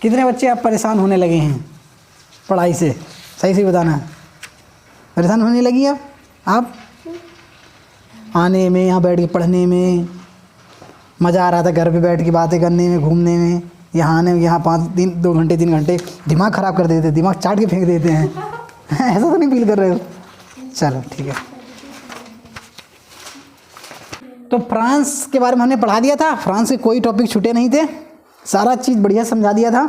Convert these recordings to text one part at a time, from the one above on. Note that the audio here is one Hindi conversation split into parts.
कितने बच्चे आप परेशान होने लगे हैं पढ़ाई से? सही से बताना। परेशान होने लगी आप आने में, यहाँ बैठ के पढ़ने में मज़ा आ रहा था, घर पे बैठ के बातें करने में, घूमने में, यहाँ आने में, यहाँ 2 घंटे 3 घंटे दिमाग ख़राब कर देते, दिमाग चाट के फेंक देते हैं ऐसा तो नहीं फील कर रहे हो? चलो ठीक है। तो फ्रांस के बारे में हमने पढ़ा दिया था, फ्रांस के कोई टॉपिक छूटे नहीं थे, सारा चीज़ बढ़िया समझा दिया था।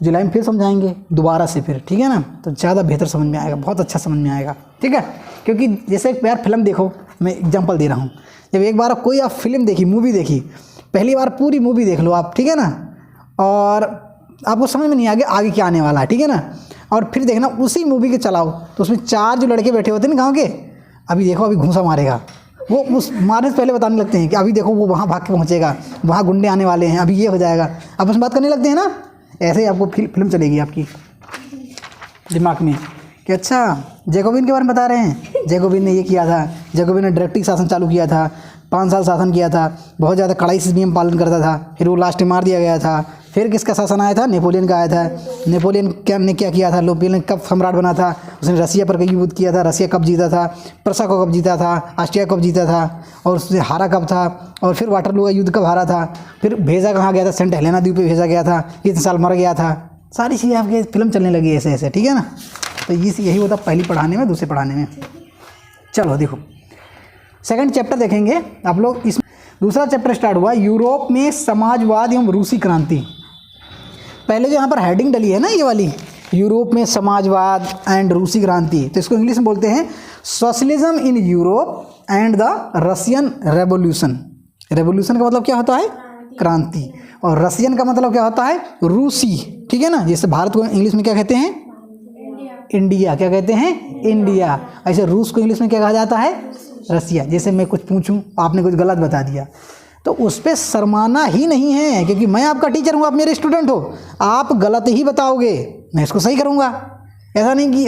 जुलाई में फिर समझाएंगे दोबारा से फिर, ठीक है ना? तो ज़्यादा बेहतर समझ में आएगा, बहुत अच्छा समझ में आएगा, ठीक है? क्योंकि जैसे एक यार फिल्म देखो, मैं एग्जांपल दे रहा हूँ, जब एक बार कोई आप फिल्म देखी, मूवी देखी, पहली बार पूरी मूवी देख लो आप, ठीक है ना? और आपको समझ में नहीं आगे क्या आने वाला है, ठीक है ना? और फिर देखना उसी मूवी के चलाओ तो उसमें 4 जो लड़के बैठे होते हैं ना गाँव के, अभी देखो अभी घूंसा मारेगा, वो उस मारने से पहले बताने लगते हैं कि अभी देखो वो वहाँ भाग के पहुँचेगा, वहाँ गुंडे आने वाले हैं, अभी ये हो जाएगा, आपस में बात करने लगते हैं ना। ऐसे ही आपको फिल्म चलेगी आपकी दिमाग में कि अच्छा जैकोबिन के बारे में बता रहे हैं, जैकोबिन ने ये किया था, जैकोबिन ने डायरेक्टिव शासन चालू किया था, 5 साल शासन किया था, बहुत ज़्यादा कड़ाई से नियम पालन करता था, फिर वो लास्ट में मार दिया गया था। फिर किसका शासन आया था? नेपोलियन का आया था। नेपोलियन ने क्या किया था? नेपोलियन कब सम्राट बना था? उसने रसिया पर कई युद्ध किया था, रसिया कब जीता था, प्रसा को कब जीता था, ऑस्ट्रिया कब जीता था, और उससे हारा कब था, और फिर वाटरलू का युद्ध कब हारा था, फिर भेजा कहाँ गया था? सेंट हेलेना द्वीप पे भेजा गया था, कितने साल मर गया था, सारी चीज़ें आपकी फिल्म चलने लगी ऐसे ऐसे, ठीक है ना? तो यही होता पहली पढ़ाने में, दूसरे पढ़ाने में। चलो देखो सेकंड चैप्टर देखेंगे आप लोग। इस दूसरा चैप्टर स्टार्ट हुआ यूरोप में समाजवाद एवं रूसी क्रांति। पहले जो यहाँ पर हेडिंग डली है ना ये वाली, यूरोप में समाजवाद एंड रूसी क्रांति, तो इसको इंग्लिश में बोलते हैं socialism in Europe and the Russian revolution. Revolution का मतलब क्या होता है? क्रांति। और रशियन का मतलब क्या होता है? रूसी, ठीक है ना? जैसे भारत को इंग्लिश में क्या कहते हैं? इंडिया। क्या कहते हैं? इंडिया। ऐसे रूस को इंग्लिश में क्या कहा जाता है? रसिया। जैसे मैं कुछ पूछूं, आपने कुछ गलत बता दिया, तो उस पर शर्माना ही नहीं है, क्योंकि मैं आपका टीचर हूँ, आप मेरे स्टूडेंट हो, आप गलत ही बताओगे, मैं इसको सही करूँगा। ऐसा नहीं कि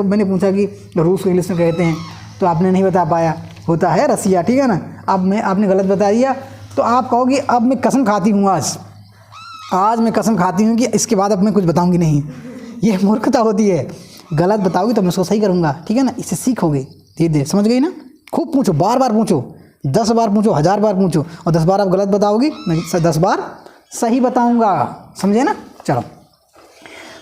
मैंने पूछा कि रूस को इंग्लिश में कहते हैं तो आपने नहीं बता पाया, होता है रसिया, ठीक है ना? अब आपने गलत बता दिया तो आप कहोगे अब मैं कसम खाती हूँ, आज मैं कसम खाती हूँ कि इसके बाद अब मैं कुछ बताऊँगी नहीं। ये मूर्खता होती है, गलत बताओगी तो मैं उसको सही करूँगा, ठीक है ना? इससे सीखोगे धीरे धीरे, समझ गई ना? खूब पूछो, बार बार पूछो, 10 बार पूछो, 1000 बार पूछो, और 10 बार आप गलत बताओगी, मैं 10 बार सही बताऊंगा, समझे ना? चलो,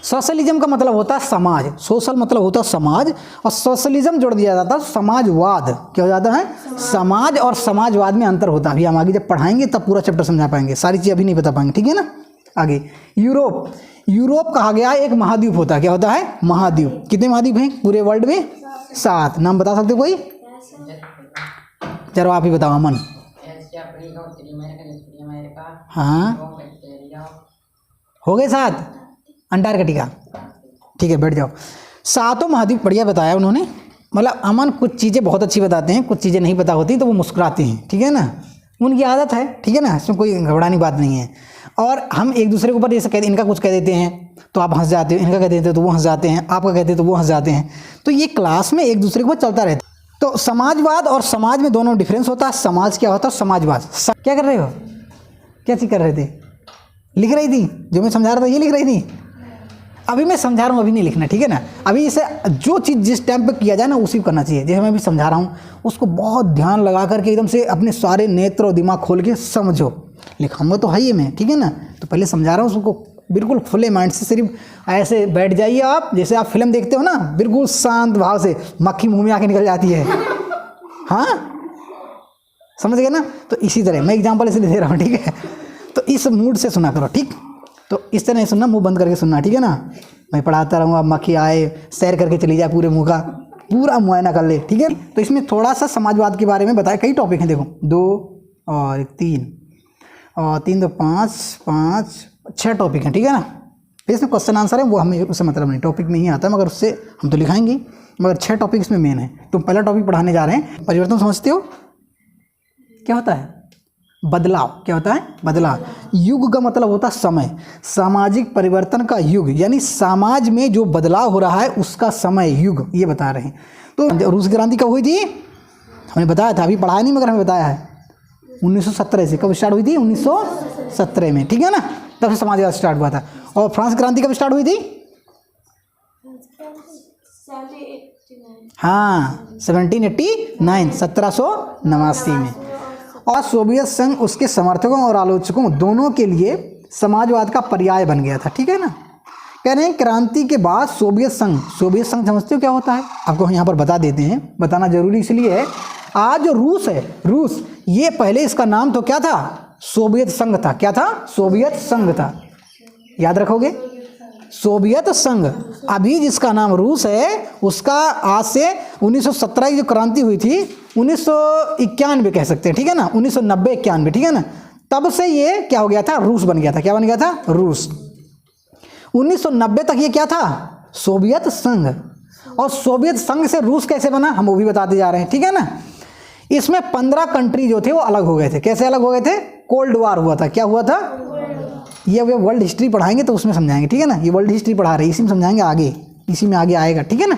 सोशलिज्म का मतलब होता है समाज, सोशल मतलब होता है समाज, और सोशलिज्म जोड़ दिया जाता है समाजवाद। क्या हो जाता है? समाज और समाजवाद में अंतर होता है। अभी हम आगे जब पढ़ाएंगे तब पूरा चैप्टर समझा पाएंगे, सारी चीज़ अभी नहीं बता पाएंगे, ठीक है ना? आगे यूरोप कहा गया एक महाद्वीप होता है। क्या होता है? महाद्वीप। कितने महाद्वीप हैं पूरे वर्ल्ड में? 7। नाम बता सकते कोई? चलो आप ही बताओ अमन। हाँ हो गए 7। अंटार्कटिका, ठीक है, बैठ जाओ। 7 महाद्वीप बढ़िया बताया उन्होंने। मतलब अमन कुछ चीज़ें बहुत अच्छी बताते हैं, कुछ चीज़ें नहीं पता होती तो वो मुस्कुराते हैं, ठीक है ना? उनकी आदत है, ठीक है ना? इसमें कोई घबराने बात नहीं है। और हम एक दूसरे के ऊपर जैसे कहते, इनका कुछ कह देते हैं तो आप हंस जाते हो, इनका कह देते हो तो वो हंस जाते हैं, आपका कहते हो तो वो हंस जाते हैं, तो ये क्लास में एक दूसरे के ऊपर चलता रहता है। तो समाजवाद और समाज में दोनों डिफरेंस होता है। समाज क्या होता है? समाजवाद। क्या कर रहे हो? क्या चीज़ कर रहे थे? लिख रही थी? जो मैं समझा रहा था ये लिख रही थी? अभी मैं समझा रहा हूँ, अभी नहीं लिखना, ठीक है ना? अभी इसे जो चीज़ जिस टाइम पे किया जाए ना उसी को करना चाहिए। जैसे मैं अभी समझा रहा हूँ उसको बहुत ध्यान लगा करके एकदम से अपने सारे नेत्र और दिमाग खोल के समझो। लिखाऊंगा तो है ही मैं, ठीक है ना? तो पहले समझा रहा हूँ उसको बिल्कुल खुले माइंड से, सिर्फ ऐसे बैठ जाइए आप, जैसे आप फिल्म देखते हो ना, बिल्कुल शांत भाव से, मक्खी मुँह में आके निकल जाती है। हाँ समझ गए ना? तो इसी तरह मैं एग्जाम्पल इसलिए दे रहा हूँ, ठीक है? तो इस मूड से सुना करो, ठीक? तो इस तरह सुनना, मुंह बंद करके सुनना, ठीक है ना? मैं पढ़ाता रहूँगा, मक्खी आए सैर करके चली जाए, पूरे मुँह का पूरा मुआयना कर ले, ठीक है? तो इसमें थोड़ा सा समाजवाद के बारे में बताया। कई टॉपिक हैं, देखो 2 और 3 और 3 तो 5 6 टॉपिक हैं, ठीक है ना? फिर इसमें क्वेश्चन आंसर है, वो हमें उससे मतलब नहीं, टॉपिक में ही आता है, मगर उससे हम तो लिखाएंगे, मगर 6 टॉपिक इसमें मेन है। तो पहला टॉपिक पढ़ाने जा रहे हैं परिवर्तन। समझते हो क्या होता है? बदलाव। क्या होता है? बदलाव। युग का मतलब होता है समय, सामाजिक परिवर्तन का युग, यानी समाज में जो बदलाव हो रहा है उसका समय, युग, ये बता रहे हैं। तो रूस क्रांति कब हुई थी? हमने बताया था, अभी पढ़ाया नहीं मगर हमें बताया है 1917 से। कब स्टार्ट हुई थी? 1917 में, ठीक है ना? तब से समाजवाद स्टार्ट हुआ था। और फ्रांस क्रांति कब स्टार्ट हुई थी? हाँ 1789 1789 में। और सोवियत संघ उसके समर्थकों और आलोचकों दोनों के लिए समाजवाद का पर्याय बन गया था। ठीक है ना। कह रहे हैं क्रांति के बाद सोवियत संघ समझते हो क्या होता है? आपको यहाँ पर बता देते हैं, बताना जरूरी इसलिए है। आज जो रूस है, रूस, ये पहले इसका नाम तो क्या था? सोवियत संघ था। क्या था? सोवियत संघ था। याद रखोगे, सोवियत संघ। अभी जिसका नाम रूस है उसका आज से 1917 की जो क्रांति हुई थी 1991 कह सकते हैं। ठीक है ना, 1990-91। ठीक है ना, तब से ये क्या हो गया था? रूस बन गया था। क्या बन गया था? रूस। 1990 तक ये क्या था? सोवियत संघ। और सोवियत संघ से रूस कैसे बना हम वो भी बताते जा रहे हैं। ठीक है ना। इसमें 15 कंट्री जो थे वो अलग हो गए थे। कैसे अलग हो गए थे? कोल्ड वॉर हुआ था। क्या हुआ था? ये वे वर्ल्ड हिस्ट्री पढ़ाएंगे तो उसमें समझाएंगे। ठीक है ना, ये वर्ल्ड हिस्ट्री पढ़ा रहे हैं, इसी में समझाएंगे आगे, इसी में आगे आएगा। ठीक है ना।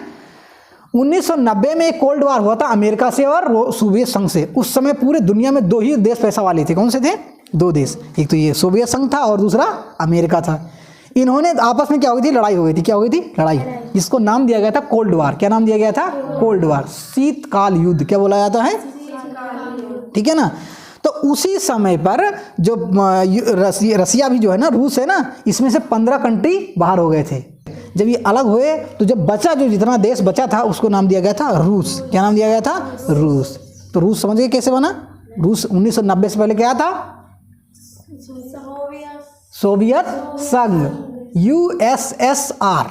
1990 में एक कोल्ड वॉर हुआ था अमेरिका से और सोवियत संघ से। उस समय पूरे दुनिया में 2 ही देश पैसा वाले थे। कौन से थे? 2 देश। एक तो ये सोवियत संघ था और दूसरा अमेरिका था। इन्होंने आपस में क्या हो गई थी? लड़ाई हो गई थी। क्या हो गई थी? लड़ाई, जिसको नाम दिया गया था कोल्ड वॉर। क्या नाम दिया गया था? कोल्ड वॉर, शीतकाल युद्ध। क्या बोला जाता है? ठीक है ना। तो उसी समय पर जो रसिया भी जो है ना, रूस है ना, इसमें से 15 कंट्री बाहर हो गए थे। जब ये अलग हुए तो जब बचा, जो जितना देश बचा था उसको नाम दिया गया था रूस। क्या नाम दिया गया था? रूस। तो रूस समझ गए कैसे बना? रूस 1990 से पहले क्या था? सोवियत संघ, यूएसएसआर।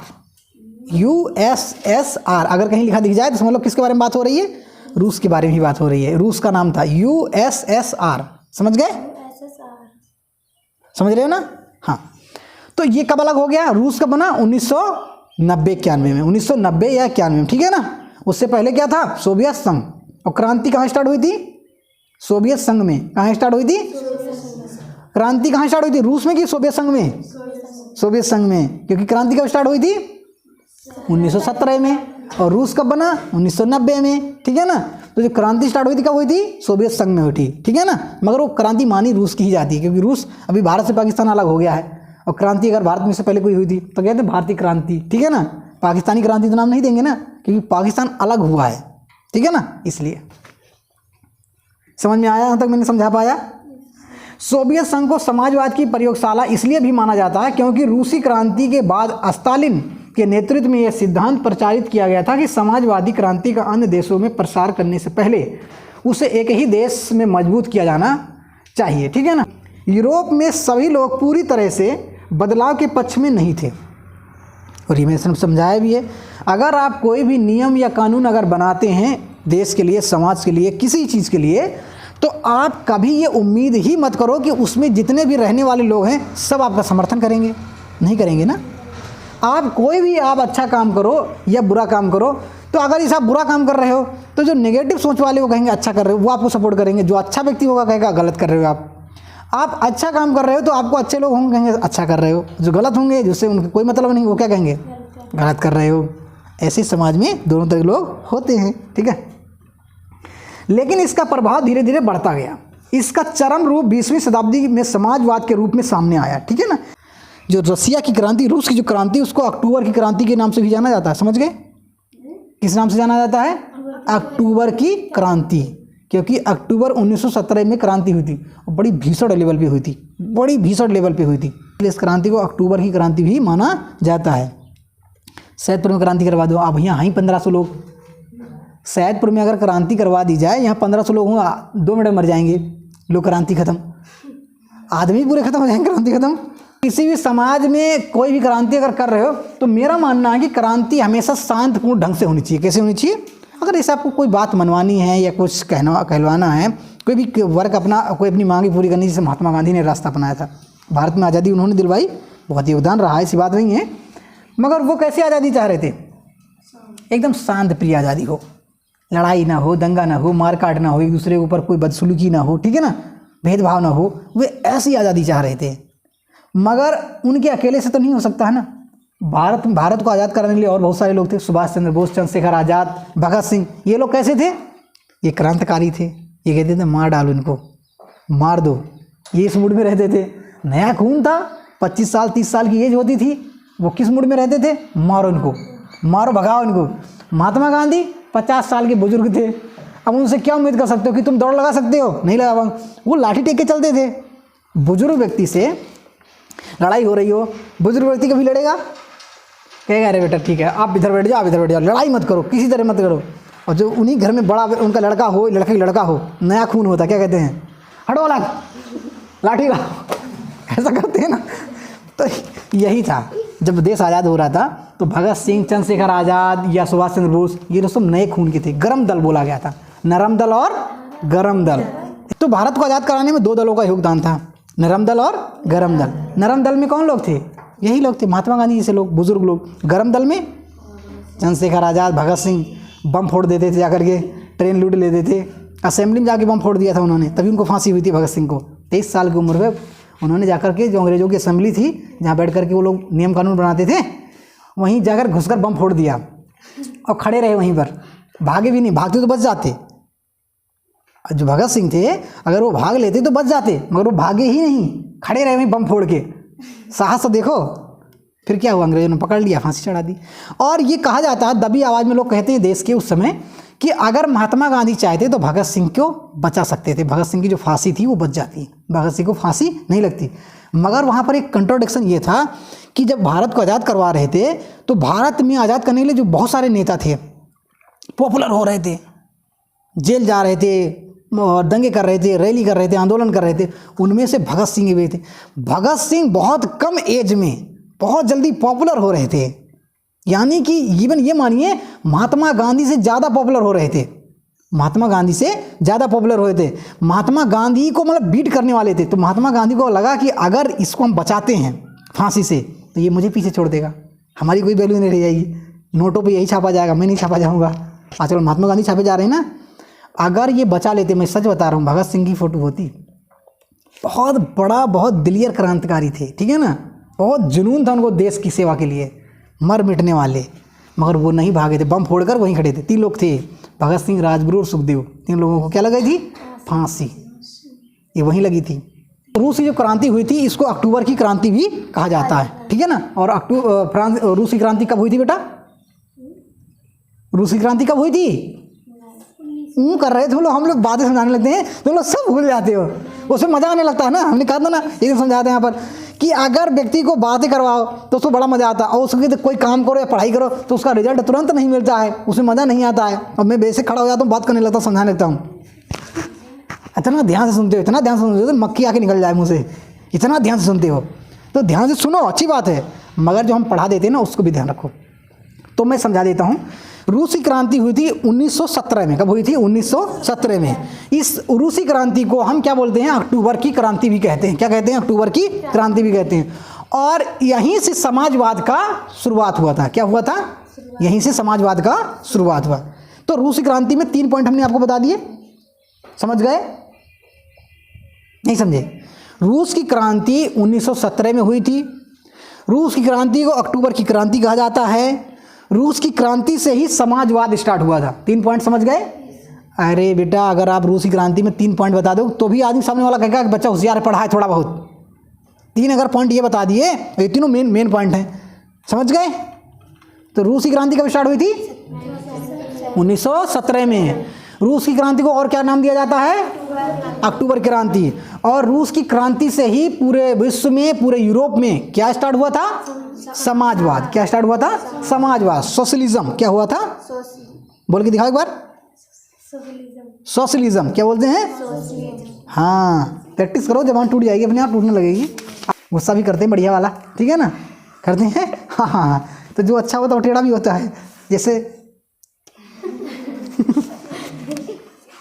यूएसएसआर अगर कहीं लिखा दिख जाए तो समझ लो किसके बारे में बात हो रही है? रूस के बारे में ही बात हो रही है। रूस का नाम था यूएसएसआर। समझ गए? समझ रहे हो ना? हाँ। तो ये कब अलग हो गया? रूस कब बना? 1990-91 में। 1990 या 91 में। ठीक है ना। उससे पहले क्या था? सोवियत संघ। और क्रांति कहाँ स्टार्ट हुई थी? सोवियत संघ में। कहाँ स्टार्ट हुई थी? क्रांति कहाँ स्टार्ट हुई थी? रूस में कि सोवियत संघ में? सोवियत संघ में। क्योंकि क्रांति कब स्टार्ट हुई थी? 1917 में। और रूस कब बना? 1990 में। ठीक है ना। तो जो क्रांति स्टार्ट हुई थी कब हुई थी? सोवियत संघ में हुई थी। ठीक है ना। मगर वो क्रांति मानी रूस की ही जाती है, क्योंकि रूस अभी भारत से पाकिस्तान अलग हो गया है। और क्रांति अगर भारत में से पहले कोई हुई थी तो कहते हैं भारतीय क्रांति। ठीक है ना। पाकिस्तानी क्रांति तो नाम नहीं देंगे ना, क्योंकि पाकिस्तान अलग हुआ है। ठीक है ना, इसलिए। समझ में आया? यहाँ तक मैंने समझा पाया? सोवियत संघ को समाजवाद की प्रयोगशाला इसलिए भी माना जाता है क्योंकि रूसी क्रांति के बाद स्टालिन के नेतृत्व में यह सिद्धांत प्रचारित किया गया था कि समाजवादी क्रांति का अन्य देशों में प्रसार करने से पहले उसे एक ही देश में मजबूत किया जाना चाहिए। ठीक है ना। यूरोप में सभी लोग पूरी तरह से बदलाव के पक्ष में नहीं थे, और ये मैंने समझाया भी है। अगर आप कोई भी नियम या कानून अगर बनाते हैं देश के लिए, समाज के लिए, किसी चीज़ के लिए, तो आप कभी ये उम्मीद ही मत करो कि उसमें जितने भी रहने वाले लोग हैं सब आपका समर्थन करेंगे। नहीं करेंगे ना। आप कोई भी आप अच्छा काम करो या बुरा काम करो, तो अगर इस आप बुरा काम कर रहे हो तो जो नेगेटिव सोच वाले वो कहेंगे अच्छा कर रहे हो, वो आपको सपोर्ट करेंगे। जो अच्छा व्यक्ति होगा कहेगा गलत कर रहे हो आप अच्छा काम कर रहे हो तो आपको अच्छे लोग होंगे कहेंगे अच्छा कर रहे हो। जो गलत होंगे जिससे उनको कोई मतलब नहीं, वो क्या कहेंगे? गलत कर रहे हो। ऐसे समाज में दोनों तरह के लोग होते हैं। ठीक है। लेकिन इसका प्रभाव धीरे धीरे बढ़ता गया। इसका चरम रूप 20वीं शताब्दी में समाजवाद के रूप में सामने आया। ठीक है ना। जो रसिया की क्रांति, रूस की जो क्रांति, उसको अक्टूबर की क्रांति के नाम से भी जाना जाता है। समझ गए? किस नाम से जाना जाता है? अक्टूबर की क्रांति, क्योंकि अक्टूबर 1917 में क्रांति हुई थी और बड़ी भीषण लेवल पे हुई थी, बड़ी भीषण लेवल पे हुई थी। इस क्रांति को अक्टूबर की क्रांति भी माना जाता है। सैदपुर में क्रांति करवा दो, अब यहाँ ही 1500 लोग, सैदपुर में अगर क्रांति करवा दी जाए, यहाँ 1500 लोग होंगे, 2 मिनट मर जाएंगे लोग, क्रांति खत्म, आदमी पूरे खत्म हो जाएंगे, क्रांति खत्म। किसी भी समाज में कोई भी क्रांति अगर कर रहे हो तो मेरा मानना है कि क्रांति हमेशा शांतिपूर्ण ढंग से होनी चाहिए। कैसे होनी चाहिए? अगर जैसे आपको कोई बात मनवानी है या कुछ कहलवाना है, कोई भी वर्क अपना, कोई अपनी मांगी पूरी करनी, जैसे महात्मा गांधी ने रास्ता अपनाया था, भारत में आज़ादी उन्होंने दिलवाई, बहुत योगदान रहा है, ऐसी बात नहीं है। मगर वो कैसी आज़ादी चाह रहे थे? एकदम शांत प्रिय आज़ादी हो, लड़ाई ना हो, दंगा ना हो, मारकाट ना हो, एक दूसरे के ऊपर कोई बदसलूकी ना हो, ठीक है ना, भेदभाव ना हो, वे ऐसी आज़ादी चाह रहे थे। मगर उनके अकेले से तो नहीं हो सकता है ना। भारत को आज़ाद कराने के लिए और बहुत सारे लोग थे, सुभाष चंद्र बोस, चंद्रशेखर आज़ाद, भगत सिंह, ये लोग कैसे थे? ये क्रांतिकारी थे। ये कहते थे मार डालो इनको, मार दो, ये इस मूड में रहते थे। नया खून था 25 साल 30 साल की एज होती थी, वो किस मूड में रहते थे? मारो इनको, मारो भगाओ इनको। महात्मा गांधी 50 साल के बुजुर्ग थे, अब उनसे क्या उम्मीद कर सकते हो कि तुम दौड़ लगा सकते हो? नहीं लगा पाओगे। वो लाठी टेक के चलते थे। बुजुर्ग व्यक्ति से लड़ाई हो रही हो, बुजुर्ग व्यक्ति कभी लड़ेगा? कहेगा अरे बेटा ठीक है आप इधर बैठ जाओ, आप इधर बैठ जाओ, लड़ाई मत करो, किसी तरह मत करो। और जो उन्हीं घर में बड़ा उनका लड़का हो, लड़का की लड़का हो, नया खून होता, क्या कहते हैं? हटो लाठी ला, ऐसा करते हैं ना। तो यही था, जब देश आज़ाद हो रहा था तो भगत सिंह, चंद्रशेखर आज़ाद या सुभाष चंद्र बोस, ये सब नए खून के थे। गरम दल बोला गया था, नरम दल और गरम दल। तो भारत को आज़ाद कराने में 2 दलों का योगदान था, नरम दल और गरम दल। नरम दल में कौन लोग थे? यही लोग थे, महात्मा गांधी जैसे लोग, बुजुर्ग लोग। गरम दल में चंद्रशेखर आज़ाद, भगत सिंह बम फोड़ देते थे, जाकर के ट्रेन लूट लेते थे। असेंबली में जाके बम फोड़ दिया था उन्होंने, तभी उनको फांसी हुई थी भगत सिंह को। 23 साल की उम्र में उन्होंने जाकर के, जो अंग्रेजों की असेंबली थी जहाँ बैठ कर के वो लोग नियम कानून बनाते थे, वहीं जाकर घुसकर बम फोड़ दिया और खड़े रहे वहीं पर, भागे भी नहीं। भागते तो बच जाते, जो भगत सिंह थे अगर वो भाग लेते तो बच जाते, मगर वो भागे ही नहीं, खड़े रहे वहीं बम फोड़ के। साहस तो देखो। फिर क्या हुआ? अंग्रेजों ने पकड़ लिया, फांसी चढ़ा दी। और ये कहा जाता है, दबी आवाज़ में लोग कहते हैं देश के उस समय, कि अगर महात्मा गांधी चाहते तो भगत सिंह को बचा सकते थे, भगत सिंह की जो फांसी थी वो बच जाती, भगत सिंह को फांसी नहीं लगती। मगर वहाँ पर एक कंट्रोडिक्शन ये था कि जब भारत को आज़ाद करवा रहे थे तो भारत में आज़ाद करने के लिए जो बहुत सारे नेता थे, पॉपुलर हो रहे थे, जेल जा रहे थे, दंगे कर रहे थे, रैली कर रहे थे, आंदोलन कर रहे थे, उनमें से भगत सिंह भी थे। भगत सिंह बहुत कम एज में बहुत जल्दी पॉपुलर हो रहे थे, यानी कि इवन ये मानिए महात्मा गांधी से ज़्यादा पॉपुलर हो रहे थे, महात्मा गांधी से ज़्यादा पॉपुलर हुए थे, महात्मा गांधी को मतलब बीट करने वाले थे। तो महात्मा गांधी को लगा कि अगर इसको हम बचाते हैं फांसी से तो ये मुझे पीछे छोड़ देगा, हमारी कोई वैल्यू नहीं रह जाएगी, नोटों पे यही छापा जाएगा, मैं नहीं छापा जाऊँगा। आजकल महात्मा गांधी छापे जा रहे हैं ना, अगर ये बचा लेते, मैं सच बता रहा हूँ, भगत सिंह की फ़ोटो होती, बहुत बड़ा, बहुत दिलियर क्रांतिकारी थे, ठीक है ना, बहुत जुनून था उनको देश की सेवा के लिए, मर मिटने वाले। मगर वो नहीं भागे थे, बम फोड़कर वहीं खड़े थे। 3 लोग थे, भगत सिंह, राजगुरु और सुखदेव, 3 लोगों को क्या लगाई थी? फांसी, ये वहीं लगी थी। रूस की जो क्रांति हुई थी इसको अक्टूबर की क्रांति भी कहा जाता है, ठीक है ना। और रूस की क्रांति कब हुई थी बेटा? रूस की क्रांति कब हुई थी? कर रहे थे लोग, हम लोग बातें समझाने लगते हैं तो लोग सब भूल जाते हो, उसमें मज़ा आने लगता है ना। हमने कहा था ना, ये समझाते हैं यहाँ पर कि अगर व्यक्ति को बातें करवाओ तो उसको बड़ा मज़ा आता है, और उसके कोई काम करो या पढ़ाई करो तो उसका रिजल्ट तुरंत नहीं मिलता है, उसमें मज़ा नहीं आता है। और मैं बेसिक खड़ा हो जाता हूँ, बात करने लगता हूँ, समझाने लगता हूँ। इतना ध्यान से सुनते हो, इतना ध्यान से सुनते हो, मक्खी आके निकल जाए मुँह से, इतना ध्यान से सुनते हो। तो ध्यान से सुनो, अच्छी बात है, मगर जो हम पढ़ा देते हैं ना उसको भी ध्यान रखो। तो मैं समझा देता हूँ। रूसी क्रांति हुई थी 1917 में। कब हुई थी? 1917 में। इस रूसी क्रांति को हम क्या बोलते हैं? अक्टूबर की क्रांति भी कहते हैं। क्या कहते हैं? अक्टूबर की क्रांति भी कहते हैं। और यहीं से समाजवाद का शुरुआत हुआ था। क्या हुआ था? यहीं से समाजवाद का शुरुआत हुआ। तो रूसी क्रांति में 3 पॉइंट हमने आपको बता दिए, समझ गए? नहीं समझे? रूस की क्रांति 1917 में हुई थी। रूस की क्रांति को अक्टूबर की क्रांति कहा जाता है। रूस की क्रांति से ही समाजवाद स्टार्ट हुआ था। 3 पॉइंट समझ गए? अरे बेटा, अगर आप रूसी क्रांति में 3 पॉइंट बता दो तो भी आदमी सामने वाला कहेगा कि बच्चा होशियार है, पढ़ा है थोड़ा बहुत। 3 अगर पॉइंट ये बता दिए, ये तीनों मेन पॉइंट हैं, समझ गए? तो रूसी क्रांति कब स्टार्ट हुई थी? 1917 में। रूस की क्रांति को और क्या नाम दिया जाता है? अक्टूबर क्रांति। और रूस की क्रांति से ही पूरे विश्व में, पूरे यूरोप में क्या स्टार्ट हुआ था? समाजवाद। क्या स्टार्ट हुआ था? समाजवाद, सोशलिज्म। क्या हुआ था? बोल के दिखाओ एक बार। सोशलिज्म। क्या बोलते हैं? हाँ, प्रैक्टिस करो, जबान टूट जाएगी, अपने आप टूटने लगेगी। गुस्सा भी करते हैं बढ़िया वाला, ठीक है ना? करते हैं। हाँ हाँ हाँ। तो जो अच्छा होता है वो टेढ़ा भी होता है। जैसे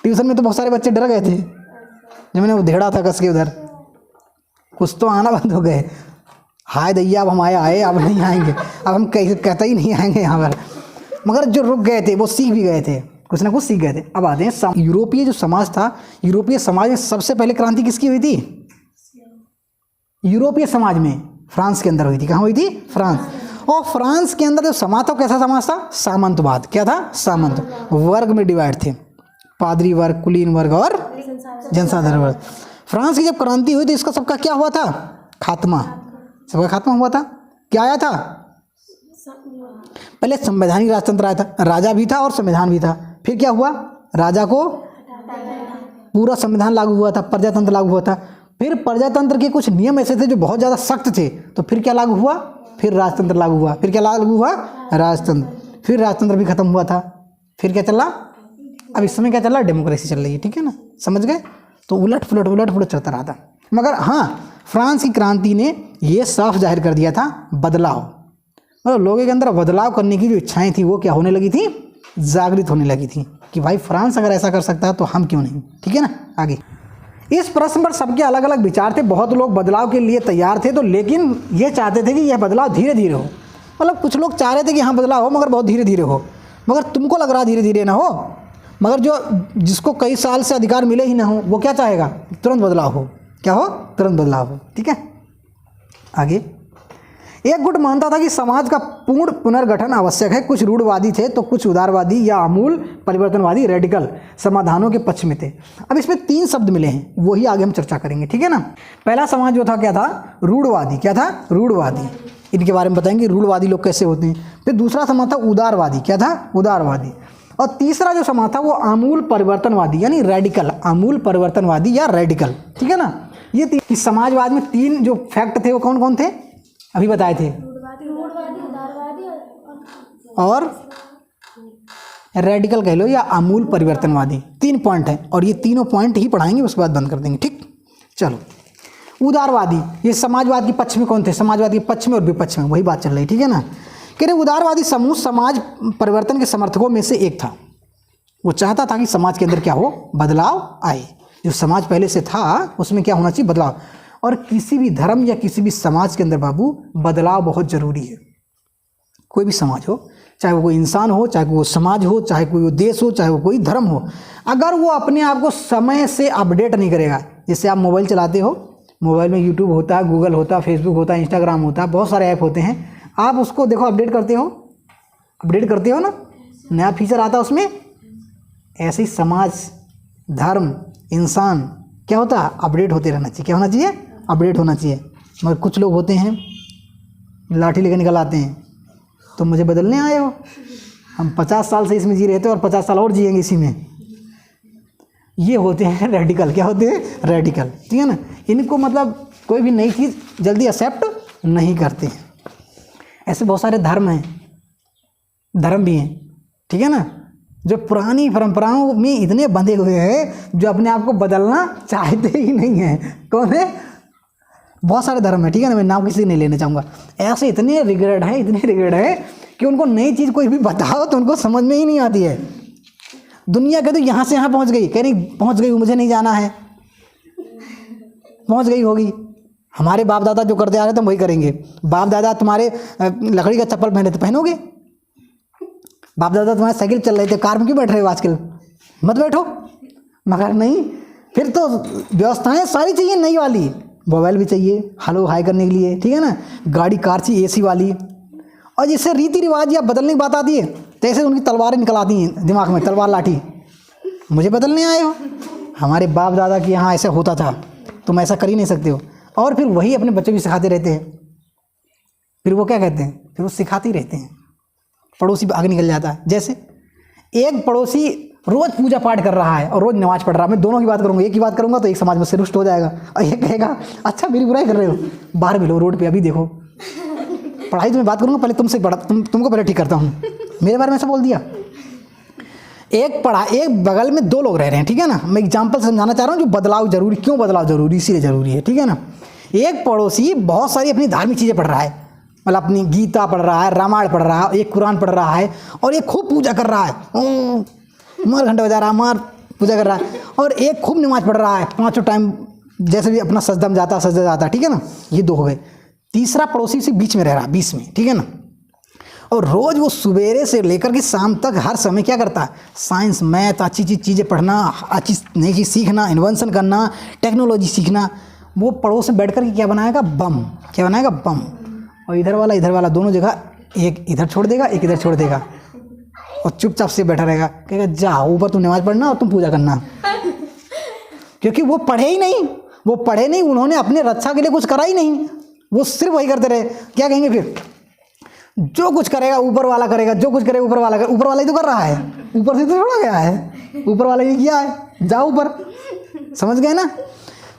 ट्यूशन में तो बहुत सारे बच्चे डर गए थे जब मैंने उधेड़ा था कस के उधर, कुछ तो आना बंद हो गए। हाय दैया, अब हम आए, अब नहीं आएंगे, अब हम कहते ही नहीं आएंगे यहाँ पर। मगर जो रुक गए थे वो सीख भी गए थे, कुछ ना कुछ सीख गए थे। अब आते हैं यूरोपीय जो समाज था। यूरोपीय समाज में सबसे पहले क्रांति किसकी हुई थी? यूरोपीय समाज में फ्रांस के अंदर हुई थी। कहाँ हुई थी? फ्रांस। और फ्रांस के अंदर जो समाज था कैसा समाज था? सामंतवाद। क्या था? सामंत। वर्ग में डिवाइड थे, पादरी वर्ग, कुलीन वर्ग और जनसाधारण वर्ग। फ्रांस की जब क्रांति हुई तो इसका सबका क्या हुआ था? खात्मा। सबका खात्मा हुआ था। क्या आया था? पहले संवैधानिक राजतंत्र आया था, राजा भी था और संविधान भी था। फिर क्या हुआ? राजा को पूरा संविधान लागू हुआ था, प्रजातंत्र लागू हुआ था। फिर प्रजातंत्र के कुछ नियम ऐसे थे जो बहुत ज़्यादा सख्त थे, तो फिर क्या लागू हुआ? फिर राजतंत्र लागू हुआ। फिर क्या लागू हुआ? राजतंत्र। फिर राजतंत्र भी खत्म हुआ था। फिर क्या चला? अब इस समय क्या चल रहा है? डेमोक्रेसी चल रही है। ठीक है ना, समझ गए? तो उलट पुलट चलता रहा था। मगर हाँ, फ्रांस की क्रांति ने ये साफ जाहिर कर दिया था बदलाव, मतलब लोगों के अंदर बदलाव करने की जो इच्छाएं थी वो क्या होने लगी थी? जागृत होने लगी थी कि भाई फ्रांस अगर ऐसा कर सकता है तो हम क्यों नहीं। ठीक है ना, आगे इस प्रश्न पर सबके अलग अलग विचार थे। बहुत लोग बदलाव के लिए तैयार थे, तो लेकिन ये चाहते थे कि यह बदलाव धीरे धीरे हो। मतलब कुछ लोग चाह रहे थे कि हाँ बदलाव हो मगर बहुत धीरे धीरे हो। मगर तुमको लग रहा धीरे धीरे ना हो, मगर जो जिसको कई साल से अधिकार मिले ही ना हो वो क्या चाहेगा? तुरंत बदलाव हो। क्या हो? तुरंत बदलाव हो। ठीक है, आगे एक गुट मानता था कि समाज का पूर्ण पुनर्गठन आवश्यक है। कुछ रूढ़वादी थे तो कुछ उदारवादी या आमूल परिवर्तनवादी रेडिकल समाधानों के पक्ष में थे। अब इसमें 3 शब्द मिले हैं, वही आगे हम चर्चा करेंगे। ठीक है ना, पहला समाज जो था क्या था? रूढ़वादी। क्या था? रूढ़वादी। इनके बारे में बताएंगे रूढ़वादी लोग कैसे होते हैं। फिर दूसरा समाज था उदारवादी। क्या था? उदारवादी। और तीसरा जो समाज था वो आमूल परिवर्तनवादी यानी रेडिकल, आमूल परिवर्तनवादी या रेडिकल। ठीक है ना, ये समाजवाद में 3 जो फैक्ट थे वो कौन कौन थे? अभी बताए थे, और रेडिकल कह लो या आमूल परिवर्तनवादी। 3 पॉइंट हैं और ये तीनों पॉइंट ही पढ़ाएंगे, उसके बाद बंद कर देंगे। ठीक, चलो उदारवादी, ये समाजवाद के पक्ष में कौन थे? समाजवाद के पक्ष में और विपक्ष में वही बात चल रही। ठीक है ना, कह रहे उदारवादी समूह समाज परिवर्तन के समर्थकों में से एक था। वो चाहता था कि समाज के अंदर क्या हो? बदलाव आए। जो समाज पहले से था उसमें क्या होना चाहिए? बदलाव। और किसी भी धर्म या किसी भी समाज के अंदर बाबू बदलाव बहुत ज़रूरी है। कोई भी समाज हो, चाहे वो कोई इंसान हो, चाहे वो समाज हो, चाहे कोई वो देश हो, चाहे वो कोई धर्म हो, अगर वो अपने आप को समय से अपडेट नहीं करेगा, जैसे आप मोबाइल चलाते हो, मोबाइल में यूट्यूब होता है, गूगल होता है, फेसबुक होता है, इंस्टाग्राम होता है, बहुत सारे ऐप होते हैं, आप उसको देखो अपडेट करते हो ना, नया फीचर आता है उसमें। ऐसे ही समाज, धर्म, इंसान क्या होता है? अपडेट होते रहना चाहिए। क्या होना चाहिए? अपडेट होना चाहिए। मगर कुछ लोग होते हैं लाठी लेकर निकल आते हैं, तो मुझे बदलने आए हो, हम 50 साल से इसमें जी रहे थे और 50 साल और जिएंगे इसी में। ये होते हैं रेडिकल। क्या होते हैं? रेडिकल। ठीक है ना, इनको मतलब कोई भी नई चीज़ जल्दी एक्सेप्ट नहीं करते हैं। ऐसे बहुत सारे धर्म भी हैं। ठीक है ना, जो पुरानी परंपराओं में इतने बंधे हुए हैं जो अपने आप को बदलना चाहते ही नहीं हैं। कौन है? बहुत सारे धर्म है। ठीक है ना, मैं नाम किसी नहीं लेना चाहूँगा। ऐसे इतने रिग्रेट है कि उनको नई चीज़ कोई भी बताओ तो उनको समझ में ही नहीं आती है। दुनिया कहते यहाँ से यहाँ पहुँच गई, कह नहीं पहुँच गई, मुझे नहीं जाना है, पहुँच गई होगी। हमारे बाप दादा जो करते आ रहे थे हम वही करेंगे। बाप दादा तुम्हारे लकड़ी का चप्पल पहने थे, पहनोगे? बाप दादा तुम्हारे साइकिल चल रहे थे, कार में क्यों बैठ रहे हो आजकल? मत बैठो। मगर नहीं, फिर तो व्यवस्थाएं सारी चाहिए नई वाली। मोबाइल भी चाहिए हेलो हाई करने के लिए। ठीक है ना, गाड़ी कार चाहिए AC वाली। और जिससे रीति रिवाज या बदलने की बात आती है तो ऐसे उनकी तलवारें निकल आती हैं दिमाग में, तलवार लाठी। मुझे बदलने आए हो? हमारे बाप दादा के यहाँ ऐसा होता था, तुम ऐसा कर ही नहीं सकते हो। और फिर वही अपने बच्चों को सिखाते रहते हैं। फिर वो क्या कहते हैं? फिर वो सिखाते ही रहते हैं। पड़ोसी आगे निकल जाता है। जैसे एक पड़ोसी रोज़ पूजा पाठ कर रहा है और रोज़ नमाज पढ़ रहा है, मैं दोनों की बात करूँगा, एक ही बात करूँगा तो एक समाज मुझसे रुष्ट हो जाएगा और ये कहेगा अच्छा मेरी बुराई कर रहे हो, बाहर मिलो रोड पे, अभी देखो पढ़ाई तो मैं बात करूँगा पहले तुमसे तुमको पहले ठीक करता हूँ। मेरे बारे में ऐसा बोल दिया। एक बगल में 2 लोग रह रहे हैं। ठीक है ना, मैं एग्जाम्पल समझाना चाह रहा हूँ जो बदलाव जरूरी, क्यों बदलाव जरूरी, इसीलिए जरूरी है। ठीक है ना, एक पड़ोसी बहुत सारी अपनी धार्मिक चीज़ें पढ़ रहा है, मतलब अपनी गीता पढ़ रहा है, रामायण पढ़ रहा है, एक कुरान पढ़ रहा है और एक खूब पूजा कर रहा है, मार घंटा बजा रहा है, मार पूजा कर रहा है, और एक खूब नमाज पढ़ रहा है 5 टाइम, जैसे भी अपना सजदा जाता है। ठीक है ना, ये 2 हो गए। तीसरा पड़ोसी उसी बीच में रह रहा है, 20 में। ठीक है ना, और रोज़ वो सवेरे से लेकर के शाम तक हर समय क्या करता है? साइंस, मैथ, अच्छी चीज़ें पढ़ना, अच्छी नई चीज़ सीखना, इन्वेंशन करना, टेक्नोलॉजी सीखना। वो पड़ोस में बैठ कर के क्या बनाएगा? बम। क्या बनाएगा? बम। और इधर वाला दोनों जगह, एक इधर छोड़ देगा, एक इधर छोड़ देगा, और चुपचाप से बैठा रहेगा, कहेगा जाओ ऊपर तुम नमाज पढ़ना और तुम पूजा करना। क्योंकि वो पढ़े नहीं, उन्होंने अपने रक्षा के लिए कुछ करा ही नहीं। वो सिर्फ वही करते रहे। क्या कहेंगे फिर? जो कुछ करेगा ऊपर वाला करेगा, जो कुछ करेगा ऊपर वाला करेगा। ऊपर वाला ही तो कर रहा है, ऊपर से तो छोड़ा गया है, ऊपर वाला ही किया है, जाओ ऊपर। समझ गए ना?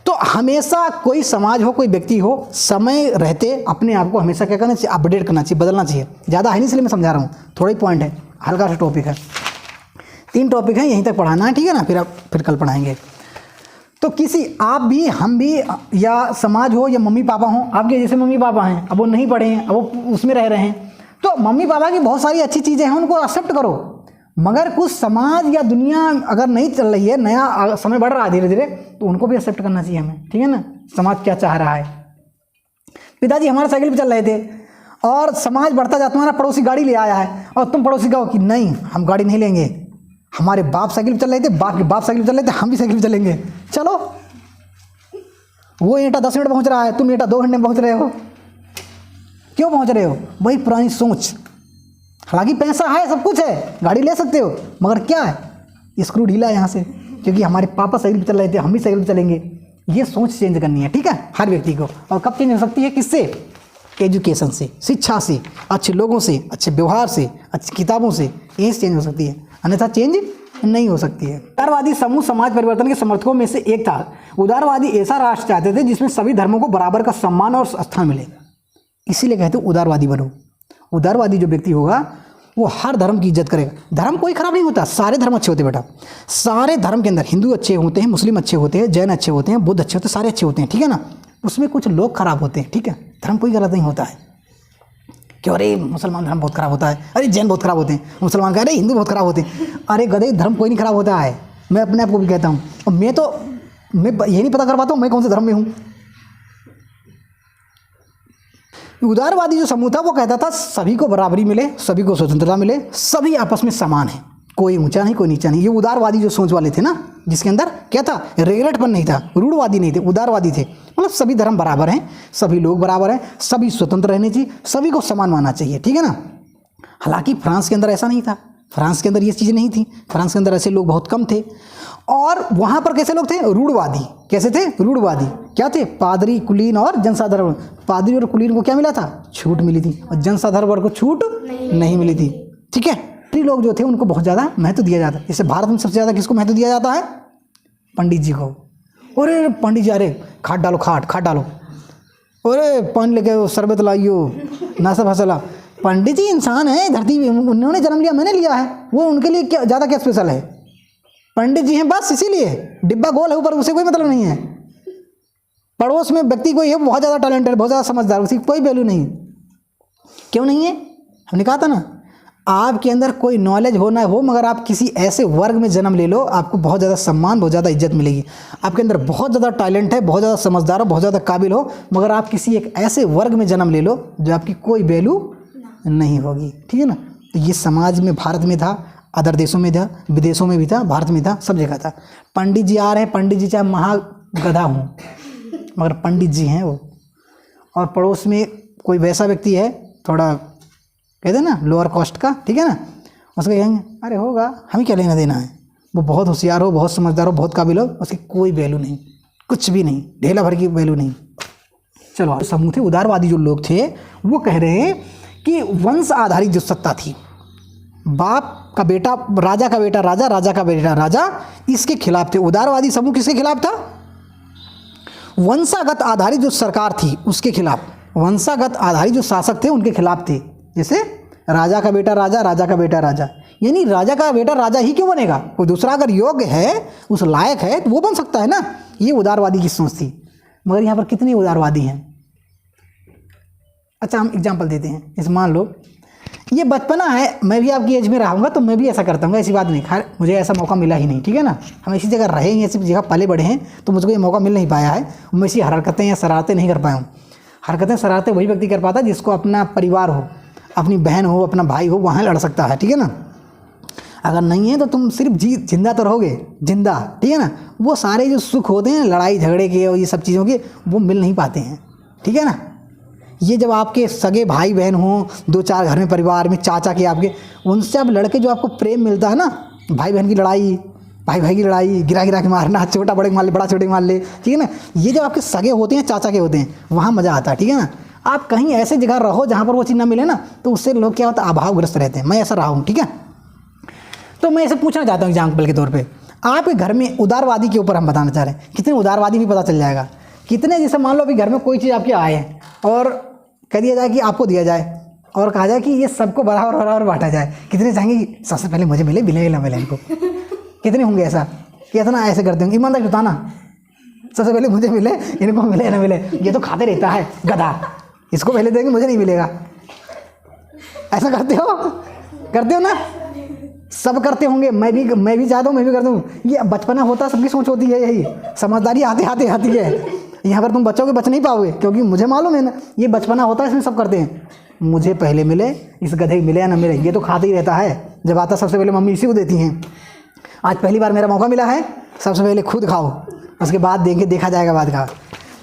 तो हमेशा कोई समाज हो, कोई व्यक्ति हो, समय रहते अपने आप को हमेशा क्या करना चाहिए? अपडेट करना चाहिए, बदलना चाहिए। ज़्यादा है नहीं इसलिए मैं समझा रहा हूँ, थोड़ा ही पॉइंट है, हल्का सा टॉपिक है। 3 टॉपिक हैं, यहीं तक पढ़ाना है, ठीक है ना? फिर कल पढ़ाएंगे। तो किसी आप भी, हम भी, या समाज हो या मम्मी पापा हो, आपके जैसे मम्मी पापा हैं, अब वो नहीं पढ़े हैं, अब वो उसमें रह रहे हैं, तो मम्मी पापा की बहुत सारी अच्छी चीज़ें हैं, उनको एक्सेप्ट करो। मगर कुछ समाज या दुनिया अगर नहीं चल रही है, नया समय बढ़ रहा है धीरे धीरे, तो उनको भी एक्सेप्ट करना चाहिए हमें, ठीक है ना? समाज क्या चाह रहा है। पिताजी हमारे साइकिल पर चल रहे थे और समाज बढ़ता जाता, तुम्हारा पड़ोसी गाड़ी ले आया है और तुम पड़ोसी कहो कि नहीं हम गाड़ी नहीं लेंगे, हमारे बाप साइकिल पर चल रहे थे, बाप के बाप साइकिल पर चल रहे थे, हम भी साइकिल पर चलेंगे। चलो, वो ईंटा 10 मिनट पहुंच रहा है, तुम ईंटा 2 घंटे में पहुंच रहे हो। क्यों पहुंच रहे हो? वही पुरानी सोच। हालांकि पैसा है, सब कुछ है, गाड़ी ले सकते हो, मगर क्या है? स्क्रू ढीला है यहाँ से, क्योंकि हमारे पापा साइकिल पर चल रहे थे, हम भी साइकिल पर चलेंगे। ये सोच चेंज करनी है, ठीक है, हर व्यक्ति को। और कब चेंज हो सकती है? किससे? एजुकेशन से, शिक्षा से, अच्छे लोगों से, अच्छे व्यवहार से, अच्छी किताबों से, यही चेंज हो सकती है, अन्यथा चेंज नहीं हो सकती है। उदारवादी समूह समाज परिवर्तन के समर्थकों में से एक था। उदारवादी ऐसा राष्ट्र चाहते थे जिसमें सभी धर्मों को बराबर का सम्मान और स्थान मिले, इसीलिए कहते हैं उदारवादी बनो। उदारवादी जो व्यक्ति होगा वो हर धर्म की इज्जत करेगा। धर्म कोई खराब नहीं होता, सारे धर्म अच्छे होते हैं बेटा। सारे धर्म के अंदर हिंदू अच्छे होते हैं, मुस्लिम अच्छे होते हैं, जैन अच्छे होते हैं, बुद्ध अच्छे होते हैं, सारे अच्छे होते हैं, ठीक है ना? उसमें कुछ लोग खराब होते हैं, ठीक है? धर्म कोई गलत नहीं होता है कि अरे मुसलमान धर्म बहुत खराब होता है, अरे जैन बहुत खराब होते हैं, मुसलमान कह रहे हिंदू बहुत खराब होते हैं। अरे गधे, धर्म कोई नहीं खराब होता है। मैं अपने आप को भी कहता हूँ, और मैं ये नहीं पता कर पाता हूँ मैं कौन से धर्म में हूँ। उदारवादी जो समूह था वो कहता था सभी को बराबरी मिले, सभी को स्वतंत्रता मिले, सभी आपस में समान है, कोई ऊंचा नहीं कोई नीचा नहीं। ये उदारवादी जो सोच वाले थे ना, जिसके अंदर क्या था? रेगलेटपन नहीं था, रूढ़वादी नहीं थे, उदारवादी थे। मतलब सभी धर्म बराबर हैं, सभी लोग बराबर हैं, सभी स्वतंत्र रहने चाहिए, सभी को समान मानना चाहिए, ठीक है ना? हालांकि फ्रांस के अंदर ऐसा नहीं था, फ्रांस के अंदर ये चीज़ें नहीं थी, फ्रांस के अंदर ऐसे लोग बहुत कम थे। और वहाँ पर कैसे लोग थे? रूढ़वादी। कैसे थे? रूढ़वादी। क्या थे? पादरी, कुलीन और जनसाधारण वर्ग। पादरी और कुलीन को क्या मिला था? छूट मिली थी, और जनसाधारण वर्ग को छूट नहीं मिली थी, ठीक है? लोग जो थे उनको बहुत ज़्यादा महत्व दिया जाता है। जैसे भारत में सबसे ज़्यादा किसको महत्व दिया जाता है? पंडित जी को। अरे पंडित जी, अरे खाट डालो, खाट डालो, अरे पानी लेके शरबत लाइयो, नाश्ता फसला। पंडित जी इंसान है, धरती में उन्होंने जन्म लिया, मैंने लिया है, वो उनके लिए क्या ज़्यादा क्या स्पेशल है? पंडित जी हैं बस, इसीलिए डिब्बा गोल है ऊपर, उसे कोई मतलब नहीं है। पड़ोस में व्यक्ति कोई है बहुत ज़्यादा टैलेंटेड, बहुत ज़्यादा समझदार, उसी कोई वैल्यू नहीं। क्यों नहीं है? हमने कहा था ना, आपके अंदर कोई नॉलेज हो ना हो, मगर आप किसी ऐसे वर्ग में जन्म ले लो, आपको बहुत ज़्यादा सम्मान, बहुत ज़्यादा इज्जत मिलेगी। आपके अंदर बहुत ज़्यादा टैलेंट है, बहुत ज़्यादा समझदार हो, बहुत ज़्यादा काबिल हो, मगर आप किसी एक ऐसे वर्ग में जन्म ले लो जो आपकी कोई वैल्यू नहीं होगी, ठीक है ना? तो ये समाज में भारत में था, अदर देशों में था, विदेशों में भी था, भारत में था, सब जगह था। पंडित जी आ रहे हैं, पंडित जी चाहे महागधा हों, मगर पंडित जी हैं वो। और पड़ोस में कोई वैसा व्यक्ति है, थोड़ा कहते हैं ना लोअर कॉस्ट का, ठीक है ना, उसको कहेंगे अरे होगा, हमें क्या लेना देना है। वो बहुत होशियार हो, बहुत समझदार हो, बहुत काबिल हो, उसकी कोई वैल्यू नहीं, कुछ भी नहीं, ढेला भर की वैल्यू नहीं। चलो, समूह थे उदारवादी जो लोग थे, वो कह रहे हैं कि वंश आधारित जो सत्ता थी, बाप का बेटा राजा का बेटा राजा, राजा का बेटा राजा, इसके खिलाफ थे। उदारवादी समूह किसके खिलाफ था? वंशागत आधारित जो सरकार थी उसके खिलाफ, वंशागत आधारित जो शासक थे उनके खिलाफ थे। जैसे राजा का बेटा राजा, राजा का बेटा राजा, यानी राजा का बेटा राजा ही क्यों बनेगा? कोई दूसरा अगर योग्य है, उस लायक है, तो वो बन सकता है ना। ये उदारवादी की सोच थी। मगर यहाँ पर कितने उदारवादी हैं? अच्छा, हम एग्जाम्पल देते हैं। इस मान लो ये बचपना है, मैं भी आपकी एज में रहूँगा तो मैं भी ऐसा करता हूँ, ऐसी बात नहीं। खैर मुझे ऐसा मौका मिला ही नहीं, ठीक है ना। हम ऐसी जगह रहे हैं, ऐसी जगह पले बड़े हैं, तो मुझको ये मौका मिल नहीं पाया है। मैं ऐसी हरकतें या शरारतें नहीं कर पाया हूँ। हरकतें शरारतें वही व्यक्ति कर पाता है जिसको अपना परिवार हो, अपनी बहन हो, अपना भाई हो, वहाँ लड़ सकता है, ठीक है ना। अगर नहीं है तो तुम सिर्फ जिंदा तो रहोगे, जिंदा, ठीक है ना। वो सारे जो सुख होते हैं लड़ाई झगड़े के और ये सब चीज़ों के, वो मिल नहीं पाते हैं, ठीक है ना। ये जब आपके सगे भाई बहन हों, 2-4 घर में परिवार में चाचा के आपके, उनसे अब लड़के जो आपको प्रेम मिलता है ना, भाई बहन की लड़ाई, भाई भाई की लड़ाई, गिरा गिरा के मारना, छोटा बड़े को मार ले, बड़ा छोटे को मार ले, ठीक है ना। ये जब आपके सगे होते हैं, चाचा के होते हैं, वहाँ मज़ा आता है, ठीक है ना। आप कहीं ऐसे जगह रहो जहाँ पर वो चीज़ ना मिले ना, तो उससे लोग क्या होता है, अभावग्रस्त रहते हैं। मैं ऐसा रहा हूँ, ठीक है। तो मैं ऐसे पूछना चाहता हूँ एग्जाम्पल के तौर पे, आपके घर में उदारवादी के ऊपर हम बताना चाह रहे हैं, कितने उदारवादी भी पता चल जाएगा। कितने, जैसे मान लो अभी घर में कोई चीज़ आपके आए हैं और कह दिया जाए कि आपको दिया जाए और कहा जाए कि ये सबको बराबर बराबर बांटा जाए, कितने चाहेंगे कि सबसे पहले मुझे मिले, मिले ना मिले इनको? कितने होंगे ऐसा कि इतना ऐसे करते होंगे? ईमानदारी बताना, सबसे पहले मुझे मिले, इनको मिले ना मिले, ये तो खाते रहता है गधा, इसको पहले देंगे मुझे नहीं मिलेगा। ऐसा करते हो ना? सब करते होंगे, मैं भी चाहता हूँ, मैं भी करता हूँ। ये बचपना होता, सबकी सोच होती है यही, समझदारी आते आते आती है। यहाँ पर तुम बच्चों के बच नहीं पाओगे, क्योंकि मुझे मालूम है ना, ये बचपना होता है, इसमें सब करते हैं। मुझे पहले मिले, इस गधे मिले या ना मिले, ये तो खाते ही रहता है। जब आता सबसे पहले मम्मी इसी को देती हैं। आज पहली बार मेरा मौका मिला है, सबसे पहले खुद खाओ, उसके बाद देंगे, देखा जाएगा बाद का।